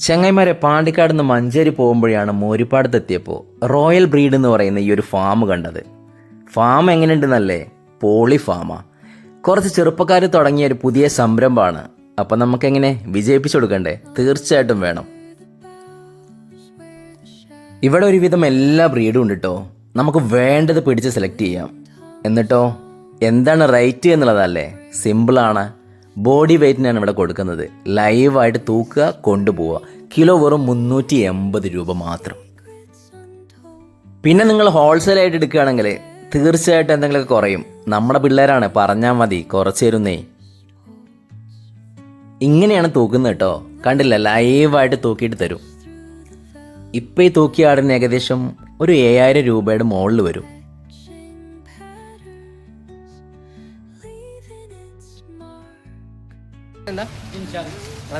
ചങ്ങായിമാരെ, പാണ്ടിക്കാട് നിന്ന് മഞ്ചേരി പോകുമ്പോഴാണ് മോരിപ്പാടത്തെത്തിയപ്പോൾ റോയൽ ബ്രീഡ് എന്ന് പറയുന്ന ഈ ഒരു ഫാം കണ്ടത്. ഫാം എങ്ങനെയുണ്ടെന്നല്ലേ? പോളി ഫാമാ. കുറച്ച് ചെറുപ്പക്കാർ തുടങ്ങിയ ഒരു പുതിയ സംരംഭമാണ്. അപ്പം നമുക്കെങ്ങനെ വിജയിപ്പിച്ചു കൊടുക്കണ്ടേ? തീർച്ചയായിട്ടും വേണം. ഇവിടെ ഒരുവിധം എല്ലാ ബ്രീഡും ഉണ്ട് കേട്ടോ. നമുക്ക് വേണ്ടത് പിടിച്ച് സെലക്ട് ചെയ്യാം. എന്നിട്ടോ എന്താണ് റേറ്റ് എന്നുള്ളതല്ലേ? സിമ്പിളാണ്. ബോഡി വെയ്റ്റിനാണ് ഇവിടെ കൊടുക്കുന്നത്. ലൈവായിട്ട് തൂക്കുക, കൊണ്ടുപോവുക. കിലോ വെറും 380 രൂപ മാത്രം. പിന്നെ നിങ്ങൾ ഹോൾസെയിലായിട്ട് എടുക്കുകയാണെങ്കിൽ തീർച്ചയായിട്ടും എന്തെങ്കിലുമൊക്കെ കുറയും. നമ്മുടെ പിള്ളേരാണ്, പറഞ്ഞാൽ മതി, കുറച്ച് തരുന്നേ. ഇങ്ങനെയാണ് തൂക്കുന്നത് കേട്ടോ. കണ്ടില്ല, ലൈവായിട്ട് തൂക്കിയിട്ട് തരും. ഇപ്പം ഈ തൂക്കിയ ആടിന് ഏകദേശം ഒരു 7000 രൂപയുടെ മുകളിൽ വരും.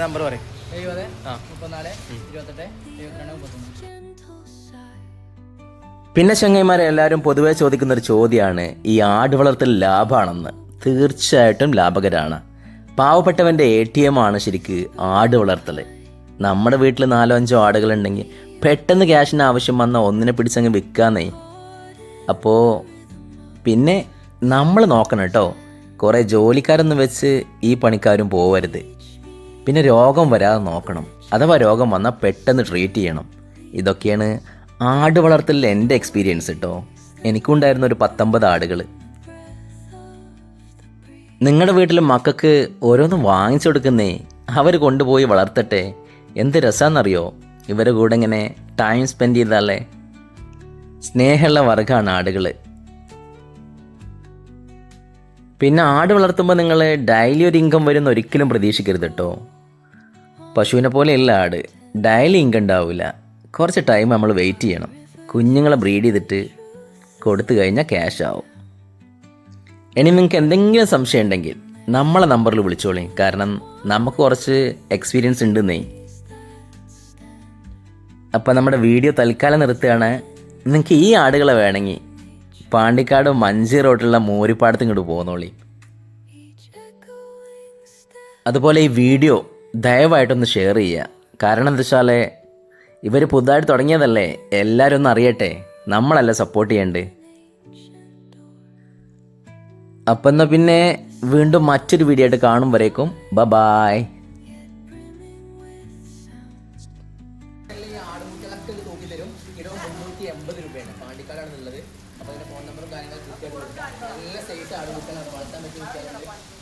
നമ്പർ പറയും. 70 34 28 72 31. പിന്നെ ചങ്ങായിമാരെ, എല്ലാവരും പൊതുവെ ചോദിക്കുന്നൊരു ചോദ്യമാണ് ഈ ആട് വളർത്തൽ ലാഭമാണെന്ന്. തീർച്ചയായിട്ടും ലാഭകരമാണ്. പാവപ്പെട്ടവൻ്റെ ATM ആണ് ശരിക്ക് ആട് വളർത്തൽ. നമ്മുടെ വീട്ടിൽ 4-5 ആടുകളുണ്ടെങ്കിൽ പെട്ടെന്ന് ക്യാഷിന് ആവശ്യം വന്ന ഒന്നിനെ പിടിച്ചങ്ങ് വിൽക്കാന്നേ. അപ്പോൾ പിന്നെ നമ്മൾ നോക്കണം കേട്ടോ. കുറേ ജോലിക്കാരൊന്നും വെച്ച് ഈ പണിക്കാരും പോവരുത്. പിന്നെ രോഗം വരാതെ നോക്കണം. അഥവാ രോഗം വന്നാൽ പെട്ടെന്ന് ട്രീറ്റ് ചെയ്യണം. ഇതൊക്കെയാണ് ആട് വളർത്തലിൽ എൻ്റെ എക്സ്പീരിയൻസ് കേട്ടോ. എനിക്കുണ്ടായിരുന്ന ഒരു 19 ആടുകൾ. നിങ്ങളുടെ വീട്ടിൽ മക്കൾക്ക് ഓരോന്നും വാങ്ങിച്ചു കൊടുക്കുന്നേ. അവർ കൊണ്ടുപോയി വളർത്തട്ടെ. എന്ത് രസമാണെന്നറിയോ? ഇവരുടെ കൂടെ ഇങ്ങനെ ടൈം സ്പെൻഡ് ചെയ്താലേ. സ്നേഹമുള്ള വർഗ്ഗമാണ് ആടുകൾ. പിന്നെ ആട് വളർത്തുമ്പോൾ നിങ്ങൾ ഡെയിലി ഒരു ഇൻകം വരുന്ന ഒരിക്കലും പ്രതീക്ഷിക്കരുത് കേട്ടോ. പശുവിനെ പോലെയല്ല ആട്. ഡെയിലി ഇൻകം ഉണ്ടാവില്ല. കുറച്ച് ടൈം നമ്മൾ വെയിറ്റ് ചെയ്യണം. കുഞ്ഞുങ്ങളെ ബ്രീഡ് ചെയ്തിട്ട് കൊടുത്തു കഴിഞ്ഞാൽ ക്യാഷ് ആവും. ഇനി നിങ്ങൾക്ക് എന്തെങ്കിലും സംശയം ഉണ്ടെങ്കിൽ നമ്മളെ നമ്പറിൽ വിളിച്ചോളി. കാരണം നമുക്ക് കുറച്ച് എക്സ്പീരിയൻസ് ഉണ്ടെന്നേ. അപ്പം നമ്മുടെ വീഡിയോ തൽക്കാലം നിർത്തുകയാണ്. നിങ്ങൾക്ക് ഈ ആടുകളെ വേണമെങ്കിൽ പാണ്ടിക്കാട് മഞ്ചേരി റോഡിലുള്ള മോരിപ്പാടത്ത് ഇങ്ങോട്ട് പോകുന്നോളി. അതുപോലെ ഈ വീഡിയോ ദയവായിട്ടൊന്ന് ഷെയർ ചെയ്യുക. കാരണം എന്താ വെച്ചാൽ ഇവർ പുതുതായിട്ട് തുടങ്ങിയതല്ലേ, എല്ലാവരും ഒന്ന് അറിയട്ടെ. നമ്മളല്ല സപ്പോർട്ട് ചെയ്യണ്ടേ. അപ്പം എന്നാൽ പിന്നെ വീണ്ടും മറ്റൊരു വീഡിയോ ആയിട്ട് കാണും വരേക്കും. ബൈ. ആടുമുട്ടകളൊക്കെ തൂക്കി തരും. കിലോ 380 രൂപയാണ്. പാണ്ടിക്കാടാണ് ഉള്ളത്. അപ്പോൾ അതിൻ്റെ ഫോൺ നമ്പറും കാര്യങ്ങളും കൃത്യമായിട്ട് കൊടുക്കാം. നല്ല സൈസ് ആടുമുട്ടകളാണ്. വളർത്താൻ പറ്റിയ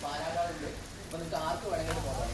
പാലാകാടുണ്ട്. അപ്പോൾ നിങ്ങൾക്ക് ആർക്ക് വേണമെങ്കിലും പോകാം.